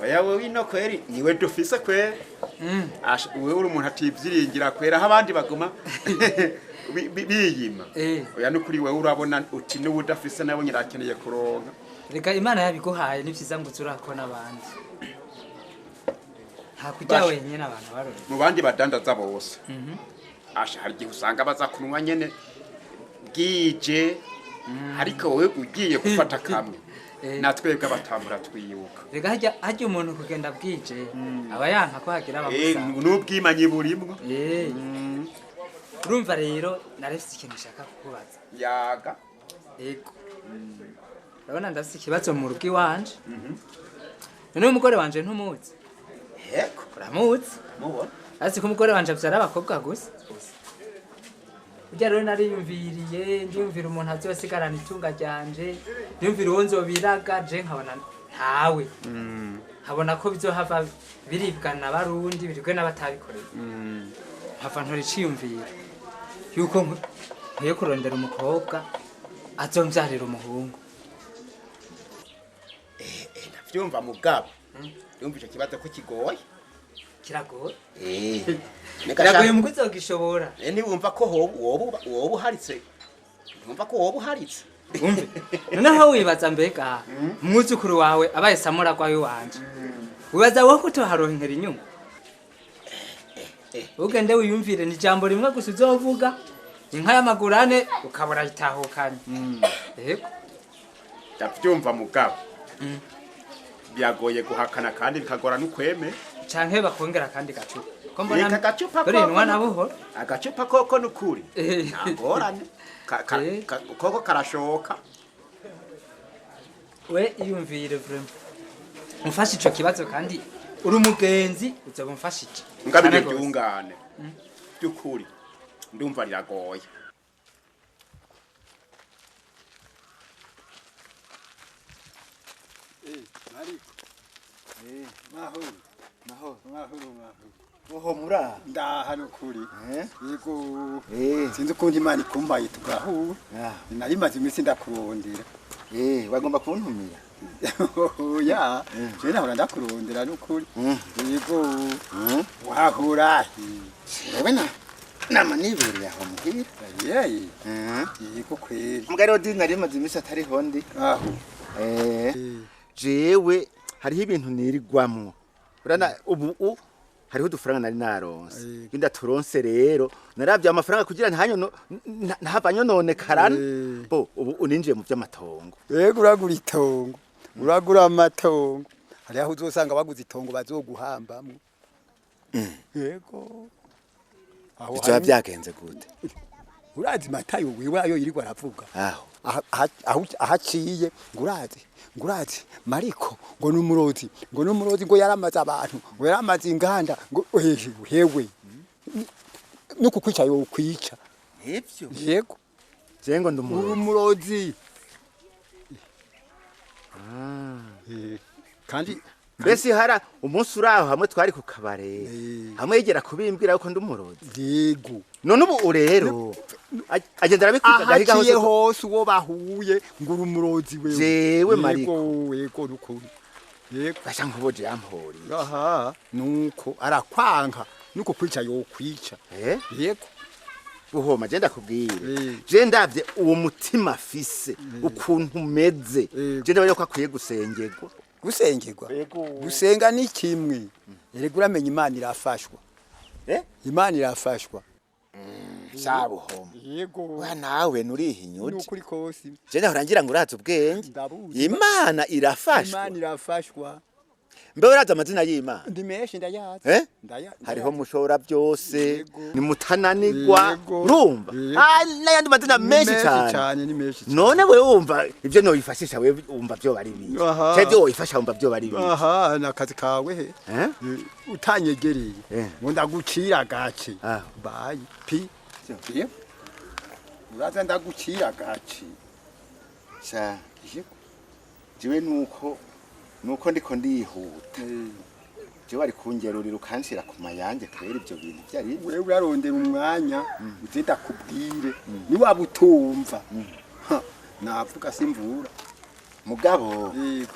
oya wewe ino kweri niwe dufise kweri asha wewe uri umuntu ativyiringira kwera aho abandi baguma biyima oya nukuri wewe urabona uti n'ubu udafise nabo nyirakeneye kuronka reka imana yabiguhaye nivyiza ngo uzurakona abandi hakujya wenyene abantu barore mu bandi badandaza bose asha hari gihe usanga baza kunwa nyene bwije ariko wewe ugiye gufata kamwe natwebwe abatambura twibuka rega hajya umuntu kugenda bwije aba yanka ko hagira abamusanga n'ubwimanyi burimwo urumva rero narefise ikintu nshaka kukubaza yaga ego urabona ndafise ikibazo mu rugo iwanje none umugore wanje ntumuzi yego uramuzi mubona asi ko umugore wanje avyara abakobwa gusa ujya rero nariyumviriye ndiyumvira umuntu azosigarana itunga ryanje ndiyumvira uwo nzobiraga je nkabona ntawe nkabona ko bizohava biribwana n'abarundi biribwe n'abatabikoreye hava ntori ciyumvira yuko nkwiye kurondera umukobwa azomvyarira umuhungu navyumva mugabo yumva ico kibazo ko kigoye kiragoye Nikagoye mu kuzogishobora wumva ko wobu uharitse wumva ko wobu uharitse umve noneho wibaza mbega umwuzukuru wawe abaye samura kwawe wanje wibaza wowe ko toharonkera inyuma ugende wiyumvire ni jambo rimwe gusa uzovuga inka y'amagurane ukabura itahukanye yego ndavyumva mugabo byagoye guhakana kandi bikagora n'ukweme canke bakongera kandi gacupa ko mbona agacupa dore inwa nabuhoro agacupa koko n'ukuri nagorane koko karashoka we iyumvire vraiment umfashe ico kibazo kandi uri umugenzi uzoba umfashije ngabije byungane byukuri ndumva riragoye mahoro oho mura ndahano kuri yego sinzi ukuntu imana ikumbaye tugahura nari maze iminsi ndakurondera bagomba kuntumira oya je nahora ndakurondera n'ukuri yego wahura urabona nama nibereye aho muhira yego kweri mugari odi nari maze iminsi atari hondi aho jewe hariho ibintu nirigwamwo urana ubu hariho udufaranga nari naronse inda turonse rero naravye amafaranga kugira ntanyo ntavanyo none karana bo ubu uninjiye mu vy'amatongo yego uragura itongo uragura amatongo hari aho uzosanga baguze itongo bazoguhambamwo yego aho bizoba byagenze gute urazi matayo wewe ayo yirirwa aravuga aho ahaciye ngurazi mariko ngo numurozi ngo yaramaze abantu ngo yaramaze inganda ngo hewe nuko kwica yo kwica ivyo yego jengo ndumurozi kandi besi hara umunsi uraho hamwe twari ku kabare hamwe yegera kubimbwira yuko ndumurozi yego none ubu rero agendera bikugaga higaho hose uwo bahuye nguru umurozi wewe jewe mariko yego rukuri yego basha nkuboje yampori nuko arakwanka nuko kwica yo kwica yego buhoma je ndakubwira je ndavye uwo mutima afise ukuntu umeze je ndabona ko akwiye gusengerwa gusenga ni kimwe erega uramenya imana irafashwa imana irafashwa sabuhoma yego wa nawe nurihinyuti nukuri kose je ndahora ngira ngo uraza ubwenge imana irafashwa mbe uraza amazina y'imana ndi menshi ndayaza hariho mushora byose ni mutananirwa urumva n'ayandi mazina menshi cyane none wewe wumva ibyo no yifashisha wewe wumva byo bari bibi cyo wifasha wumva byo bari bibi nakazi kawe utanyegereye ngo ndagucira gace bayi pi uraza ndagucira gace sha jiwe nuko ndiko ndihuta je bari kungerurira ukanshira ku mayange kwera ibyo bintu byari wewe urarondera umwanya uzenda kubwire ni wabutumva navuga simvura mugabo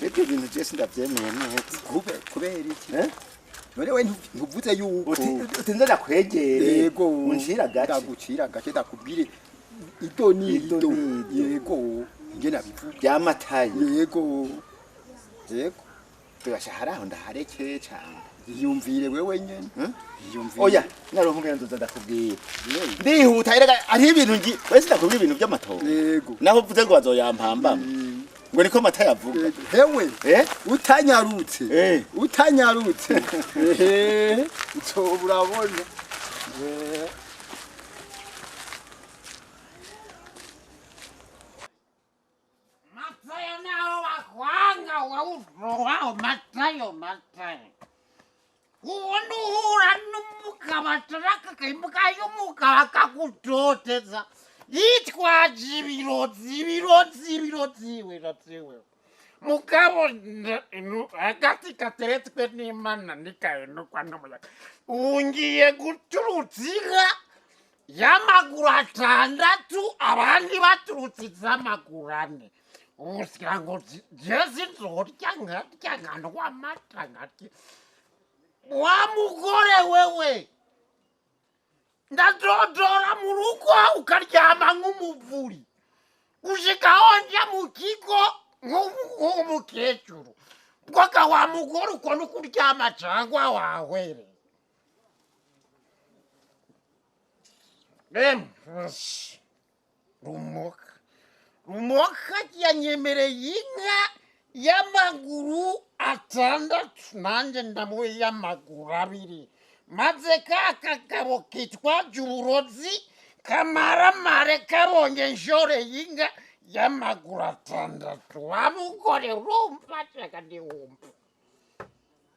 ibyo bintu byose ndabyemeye neza kubera iki none we ntuvuze yuko utinze ndakwegere yego unshira gace ndagucira gace ndakubwire idoni yego nge nabivuga byamataye yego tugashaharaho ndaharekeye cyane yumvire wewe nyene yumvire oya naronka umuntu ndakubwira ndihuta erega ari ibintu ngi wese ndakubwira ibintu by'amatongo yego naho uvuze ngo bazoyampamba ngo niko mata yavuga hewe utanyarutse urabona Matayo naho wakwanga wawurowaho matayo ubundi uhura n'umugabo ataraka akaimuka y'umugabo akakutoteza yitwaje ibirozi we mugabo agati kateretswe n'Imana nikahenukwa n'umuyaga ungiye guturutsa inka y'amaguru 6 abandi baturutse iz'amaguru 4 umusira ngo jezi nzorya nkarya amata nkarya wa mugore wewe ndadodora mu rugo ukaryama nk'umuvuri ushika honja mu kigo nk'umukecuru bwaka wa mugore uko nukuryama cyangwa wahwere rumoka yanyemereye inka y'amaguru 6 nanjye ndamuwe y'amaguru 2 maze kagabo kitwaje uburozi kamaramare kabonye njore y'inka y'amaguru 6 wa mugore urumva cyaka ndiwumva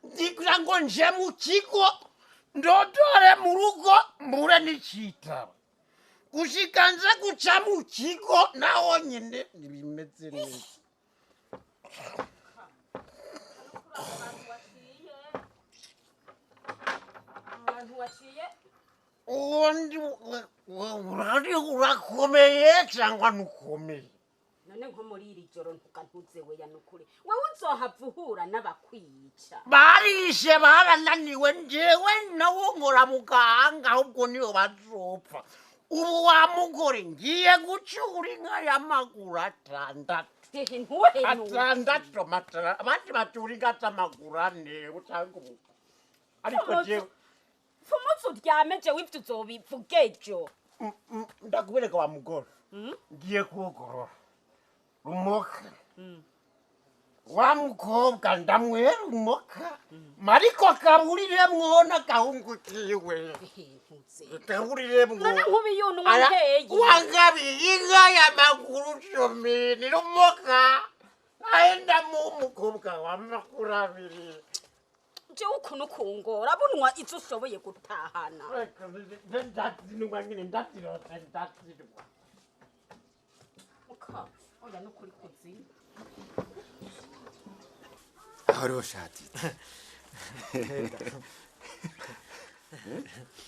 ndikugira ngo nje mu kigo ndodore mu rugo mbure n'icitaba gushikanza guca mu kigo naho nyine bimeze neza urakomeye cyangwa ntukomeye none nko muri iri joro ntukantuze we yanukuri wewe uzohava uhura n'abakwica barishe barananiwe njyewe nawo nkora muganga ahubwo niyo bazopfa ubu wa mugore ngiye gucura inka y'amaguru 6 6 matara abandi batura inka z'amaguru 4 cyangwa ariko jewe fumutse uryame jewe ivyo uzobivuga ejo ndakubereka wa mugore ngiye kugorora rumoka wa mukobwa ndamwera rumoka mariko kaburire mwona gahungu kiwe kaburire mwona none nkubiyunu wanteye wangabi inka y'amaguru 10 ni rumoka aenda mu mukobwa wa makuru 2 jewe ukuntu kungora bunwa izo ushoboye gutahana oya nukuri kuzina Horoshati.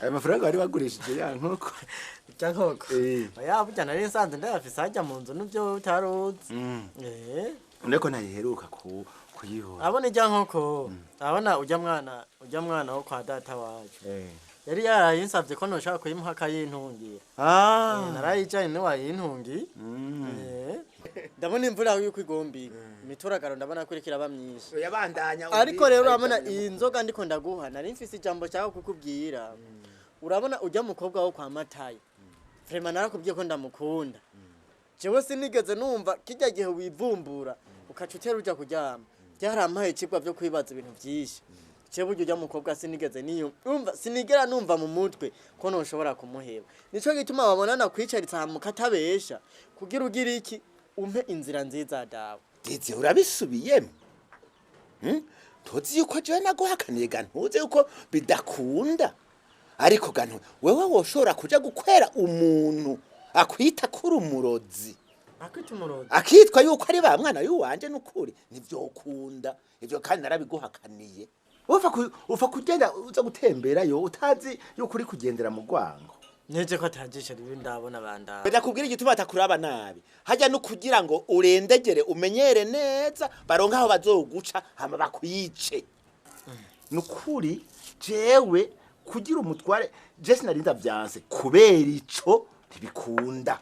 Aya mafaranga wari wagurishije ya nkoko. Cyankoko. Oya burya nari nsanze ndayafise hajya mu nzu n'ibyo utaruzi. Ndeko nayiheruka kuyihora. Abone cyankoko. Abona ujya mwana wo kwa data wacu. Yari yarayinsavye ko noshaka kuyimuha kayintungira. Narayijanye ne wayintungi. Ndabona imvura yuko igombi. Mituragaro ndabona kurikira bamyisha. Yabandanya. Ariko rero urabona iyi nzoga ndiko ndaguha nari mfise ijambo cyako kukubwira. Urabona ujya mukobwa wo kwa Matayo. Vraiment narakubwiye ko ndamukunda. Jewe sinigeze numva kijya gihe wivumbura ukacutera uja kuryama. Byarampaye cigwa byo kwibaza ibintu byinshi. Jewe ujya mukobwa sinigeze niyo. Umva sinigera numva mu mutwe ko noshobora kumuheba. Nico gituma babonana kwicaritsa mukatabesha kugira ugira iki umpe inzira nziza dawe. Ndetse urabisubiyemo. Tuzi yuko je naguhakaniye gantuze yuko bidakunda. Ariko gantu wewe woshora kuja gukwera umuntu akwita kuri umurozi. Akwita umurozi. Akitwa yuko ari ba mwana yuwanje nukuri nivyo ukunda. Ivyo kandi narabiguhakaniye. Ufa kugenda uza gutembera yo utazi yuko uri kugendera mu gwango. Nje ko atajisha ribi ndabona bandara. Bajya kubwira igituma atakuraba nabi. Hajya no kugira ngo urendegere umenyere neza baronka aho bazoguca hama bakwice. Nukuri jewe kugira umutware Jesse narinda byanse kubera ico ntibikunda.